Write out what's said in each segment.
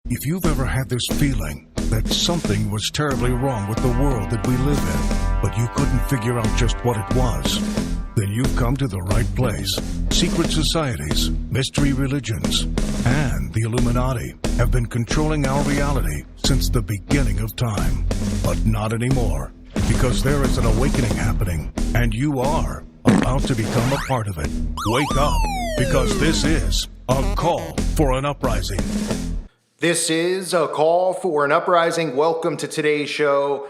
If you've ever had this feeling that something was terribly wrong with the world that we live in, but you couldn't figure out just what it was, then you've come to the right place. Secret societies, mystery religions, and the Illuminati have been controlling our reality since the beginning of time. But not anymore, because there is an awakening happening, and you are about to become a part of it. Wake up, because this is a call for an uprising. This is a call for an uprising. Welcome to today's show.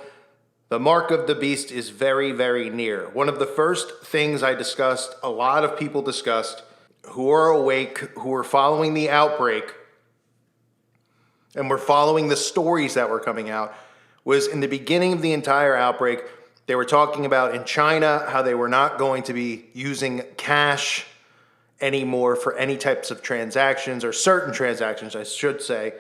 The mark of the beast is very, very near. One of the first things I discussed, a lot of people discussed, who are awake, who are following the outbreak, and were following the stories that were coming out, was in the beginning of the entire outbreak, they were talking about in China how they were not going to be using cash anymore for any types of transactions, or certain transactions, I should say,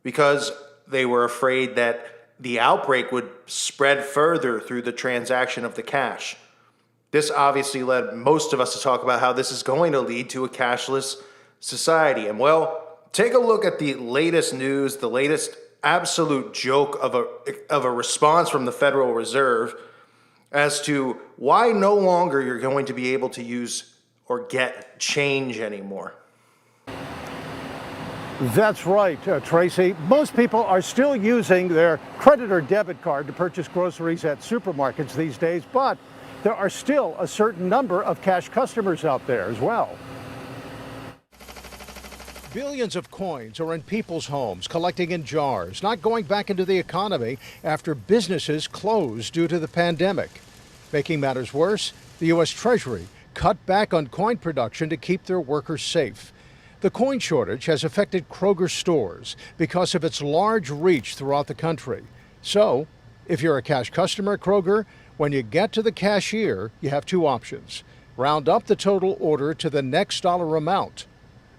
because they were afraid that the outbreak would spread further through the transaction of the cash. This obviously led most of us to talk about how this is going to lead to a cashless society. And well, take a look at the latest news, the latest absolute joke of a response from the Federal Reserve as to why no longer you're going to be able to use or get change anymore. That's right, Tracy. Most people are still using their credit or debit card to purchase groceries at supermarkets these days, but there are still a certain number of cash customers out there as well. Billions of coins are in people's homes, collecting in jars, not going back into the economy after businesses closed due to the pandemic. Making matters worse, the U.S. Treasury cut back on coin production to keep their workers safe. The coin shortage has affected Kroger stores because of its large reach throughout the country. So, if you're a cash customer at Kroger, when you get to the cashier, you have two options. Round up the total order to the next dollar amount.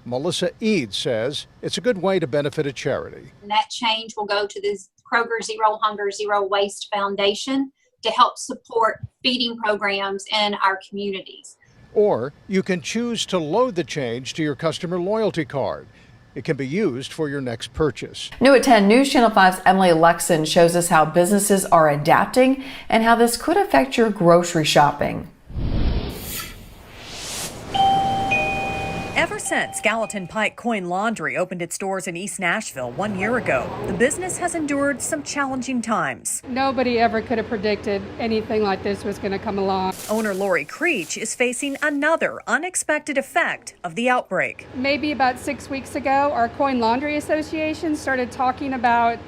Melissa Eads says it's a good way to benefit a charity. And that change will go to the Kroger Zero Hunger, Zero Waste Foundation to help support feeding programs in our communities. Or you can choose to load the change to your customer loyalty card. It can be used for your next purchase. New at 10, News Channel 5's Emily Lexon shows us how businesses are adapting and how this could affect your grocery shopping. Ever since Gallatin Pike Coin Laundry opened its doors in East Nashville 1 year ago, the business has endured some challenging times. Nobody ever could have predicted anything like this was going to come along. Owner Lori Creech is facing another unexpected effect of the outbreak. Maybe about 6 weeks ago, our Coin Laundry Association started talking about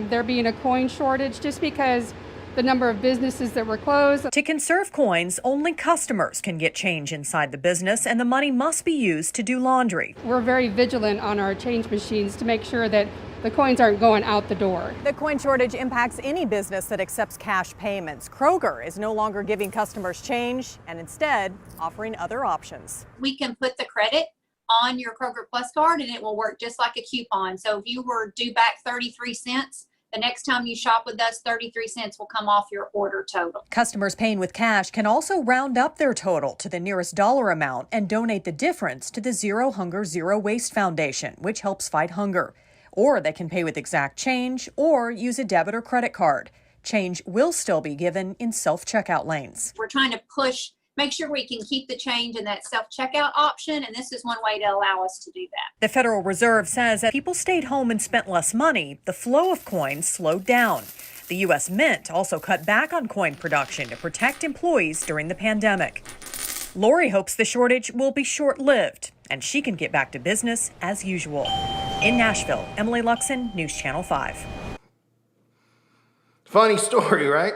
there being a coin shortage just because the number of businesses that were closed. To conserve coins, only customers can get change inside the business, and the money must be used to do laundry. We're very vigilant on our change machines to make sure that the coins aren't going out the door. The coin shortage impacts any business that accepts cash payments. Kroger is no longer giving customers change and instead offering other options. We can put the credit on your Kroger Plus card and it will work just like a coupon. So if you were due back 33 cents, the next time you shop with us, 33 cents will come off your order total. Customers paying with cash can also round up their total to the nearest dollar amount and donate the difference to the Zero Hunger, Zero Waste Foundation, which helps fight hunger. Or they can pay with exact change or use a debit or credit card. Change will still be given in self-checkout lanes. We're trying to make sure we can keep the change in that self-checkout option, and this is one way to allow us to do that. The Federal Reserve says that people stayed home and spent less money. The flow of coins slowed down. The U.S. Mint also cut back on coin production to protect employees during the pandemic. Lori hopes the shortage will be short-lived and she can get back to business as usual. In Nashville, Emily Luxon, News Channel 5. Funny story, right?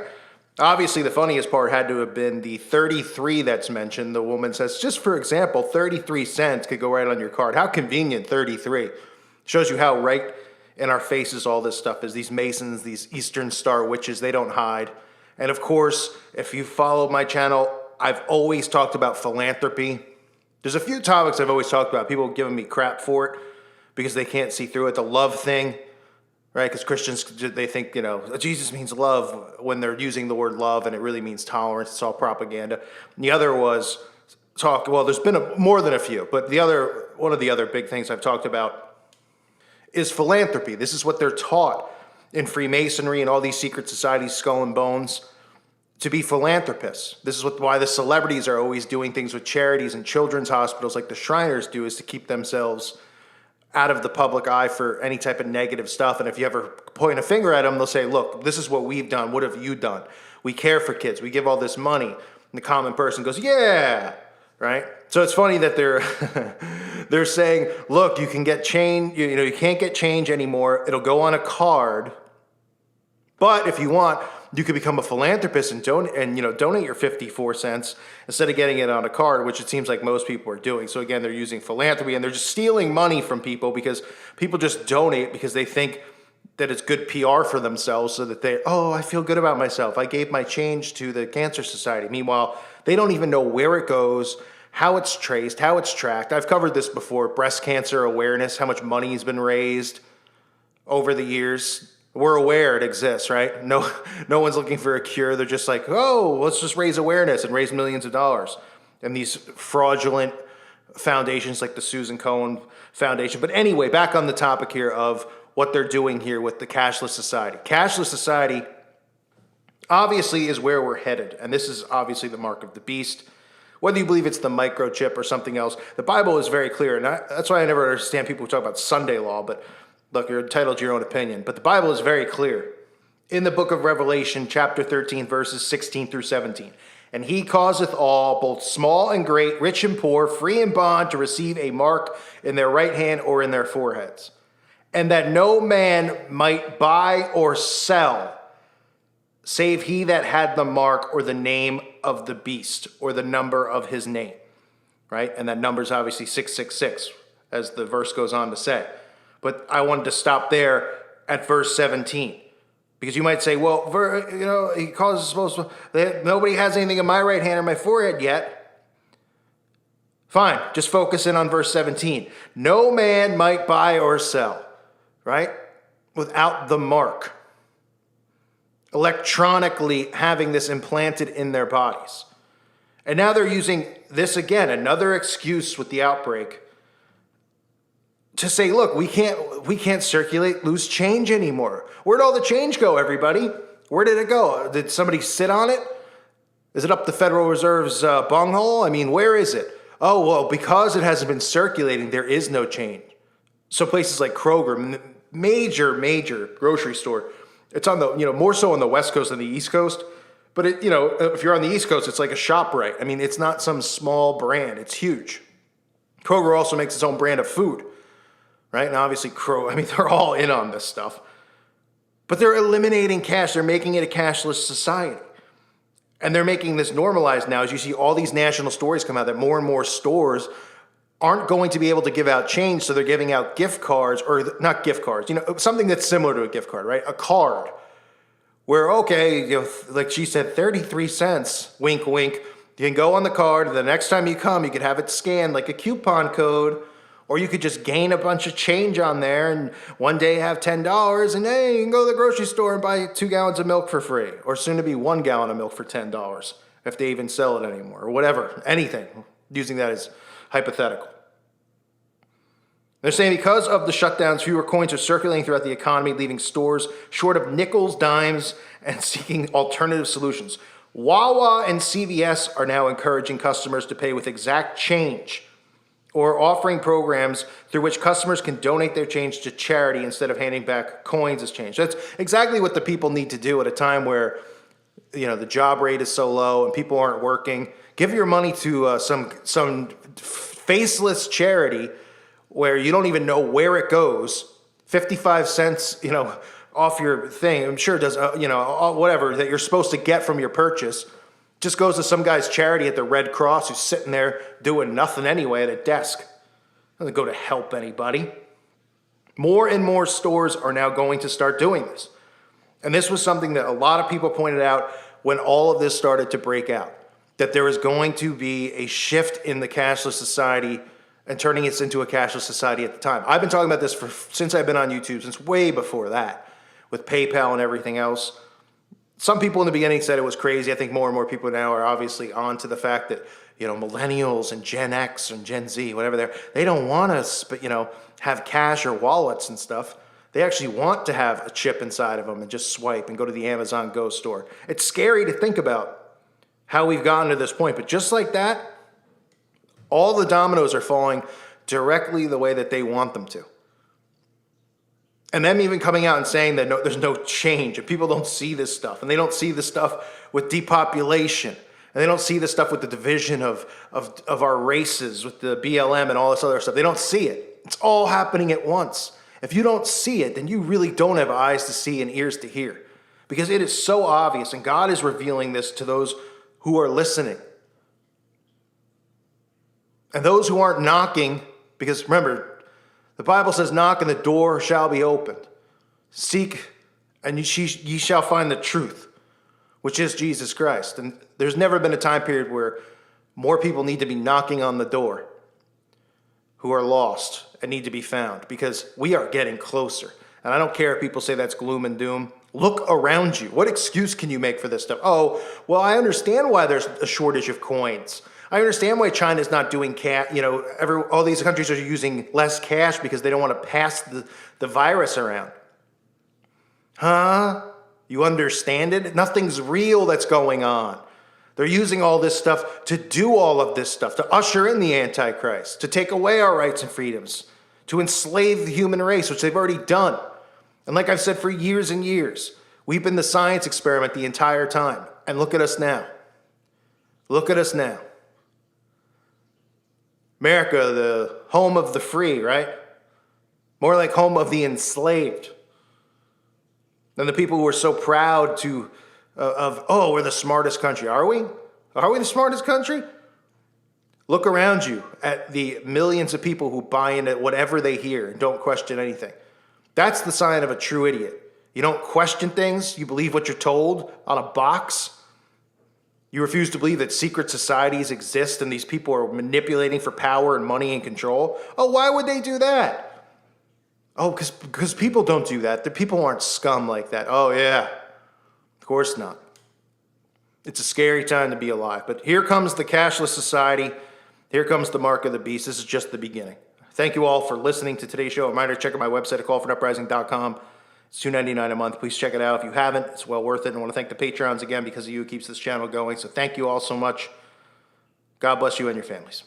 Obviously, the funniest part had to have been the 33 that's mentioned. The woman says, just for example, 33 cents could go right on your card. How convenient, 33. Shows you how right in our faces all this stuff is. These Masons, these Eastern Star witches, they don't hide. And of course, if you follow my channel, I've always talked about philanthropy. There's a few topics I've always talked about. People giving me crap for it because they can't see through it. The love thing. Right, because Christians, they think, Jesus means love when they're using the word love, and it really means tolerance. It's all propaganda. And the other was there's been more than a few, but one of the other big things I've talked about is philanthropy. This is what they're taught in Freemasonry and all these secret societies, Skull and Bones, to be philanthropists. This is why the celebrities are always doing things with charities and children's hospitals like the Shriners do, is to keep themselves out of the public eye for any type of negative stuff. And if you ever point a finger at them, they'll say, look, this is what we've done. What have you done? We care for kids. We give all this money. And the common person goes, yeah, right? So it's funny that they're saying, look, you can get change, you can't get change anymore. It'll go on a card. But if you want, you could become a philanthropist and donate your 54 cents instead of getting it on a card, which it seems like most people are doing. So again, they're using philanthropy and they're just stealing money from people because people just donate because they think that it's good PR for themselves, so that I feel good about myself. I gave my change to the Cancer Society. Meanwhile, they don't even know where it goes, how it's traced, how it's tracked. I've covered this before, breast cancer awareness, how much money has been raised over the years. We're aware it exists, right? No one's looking for a cure. They're just like, let's just raise awareness and raise millions of dollars. And these fraudulent foundations like the Susan Cohen Foundation. But anyway, back on the topic here of what they're doing here with the cashless society. Cashless society obviously is where we're headed. And this is obviously the mark of the beast. Whether you believe it's the microchip or something else, the Bible is very clear. And that's why I never understand people who talk about Sunday law, but look, you're entitled to your own opinion, but the Bible is very clear. In the book of Revelation, chapter 13, verses 16 through 17, and he causeth all, both small and great, rich and poor, free and bond, to receive a mark in their right hand or in their foreheads, and that no man might buy or sell, save he that had the mark or the name of the beast or the number of his name, right? And that number is obviously 666, as the verse goes on to say. But I wanted to stop there at verse 17, because you might say, well, he causes nobody has anything in my right hand or my forehead yet. Fine, just focus in on verse 17. No man might buy or sell, right, without the mark, electronically having this implanted in their bodies. And now they're using this again, another excuse with the outbreak, to say, look, we can't circulate loose change anymore. Where'd all the change go, everybody? Where did it go? Did somebody sit on it? Is it up the Federal Reserve's bunghole? I mean, where is it? Oh, well, because it hasn't been circulating, there is no change. So places like Kroger, major grocery store, it's on the, more so on the West Coast than the East Coast. But if you're on the East Coast, it's like a ShopRite. I mean, it's not some small brand. It's huge. Kroger also makes its own brand of food. Right? And obviously, they're all in on this stuff. But they're eliminating cash. They're making it a cashless society. And they're making this normalized now, as you see all these national stories come out that more and more stores aren't going to be able to give out change, so they're giving out gift cards, or not gift cards, something that's similar to a gift card, right? A card where, like she said, 33 cents, wink, wink. You can go on the card, and the next time you come, you could have it scanned like a coupon code. Or you could just gain a bunch of change on there and one day have $10 and hey, you can go to the grocery store and buy 2 gallons of milk for free, or soon to be 1 gallon of milk for $10 if they even sell it anymore, or whatever, anything, using that as hypothetical. They're saying because of the shutdowns, fewer coins are circulating throughout the economy, leaving stores short of nickels, dimes, and seeking alternative solutions. Wawa and CVS are now encouraging customers to pay with exact change, or offering programs through which customers can donate their change to charity instead of handing back coins as change. That's exactly what the people need to do at a time where, the job rate is so low and people aren't working. Give your money to some faceless charity where you don't even know where it goes. 55 cents, off your thing. I'm sure it does, whatever that you're supposed to get from your purchase. Just goes to some guy's charity at the Red Cross who's sitting there doing nothing anyway at a desk. Doesn't go to help anybody. More and more stores are now going to start doing this. And this was something that a lot of people pointed out when all of this started to break out, that there is going to be a shift in the cashless society and turning it into a cashless society at the time. I've been talking about this since I've been on YouTube, since way before that, with PayPal and everything else. Some people in the beginning said it was crazy. I think more and more people now are obviously on to the fact that millennials and Gen X and Gen Z, whatever they don't want us, but, have cash or wallets and stuff. They actually want to have a chip inside of them and just swipe and go to the Amazon Go store. It's scary to think about how we've gotten to this point, but just like that, all the dominoes are falling directly the way that they want them to. And them even coming out and saying that there's no change, and people don't see this stuff, and they don't see this stuff with depopulation, and they don't see this stuff with the division of our races, with the BLM and all this other stuff. They don't see it. It's all happening at once. If you don't see it, then you really don't have eyes to see and ears to hear, because it is so obvious, and God is revealing this to those who are listening. And those who aren't knocking, because remember, the Bible says, knock and the door shall be opened. Seek and ye shall find the truth, which is Jesus Christ. And there's never been a time period where more people need to be knocking on the door who are lost and need to be found, because we are getting closer. And I don't care if people say that's gloom and doom. Look around you. What excuse can you make for this stuff? Oh, well, I understand why there's a shortage of coins. I understand why China's not doing cash. All these countries are using less cash because they don't want to pass the virus around. Huh? You understand it? Nothing's real that's going on. They're using all this stuff to do all of this stuff, to usher in the Antichrist, to take away our rights and freedoms, to enslave the human race, which they've already done. And like I've said for years and years, we've been the science experiment the entire time. And look at us now. Look at us now. America, the home of the free, right? More like home of the enslaved. And the people who are so proud we're the smartest country. Are we? Are we the smartest country? Look around you at the millions of people who buy into whatever they hear and don't question anything. That's the sign of a true idiot. You don't question things. You believe what you're told on a box. You refuse to believe that secret societies exist and these people are manipulating for power and money and control. Oh, why would they do that? Oh, because people don't do that. The people aren't scum like that. Oh, yeah. Of course not. It's a scary time to be alive. But here comes the cashless society. Here comes the mark of the beast. This is just the beginning. Thank you all for listening to today's show. A reminder to check out my website at callforuprising.com. It's $2.99 a month. Please check it out if you haven't. It's well worth it. And I want to thank the Patreons again, because of you, it keeps this channel going. So thank you all so much. God bless you and your families.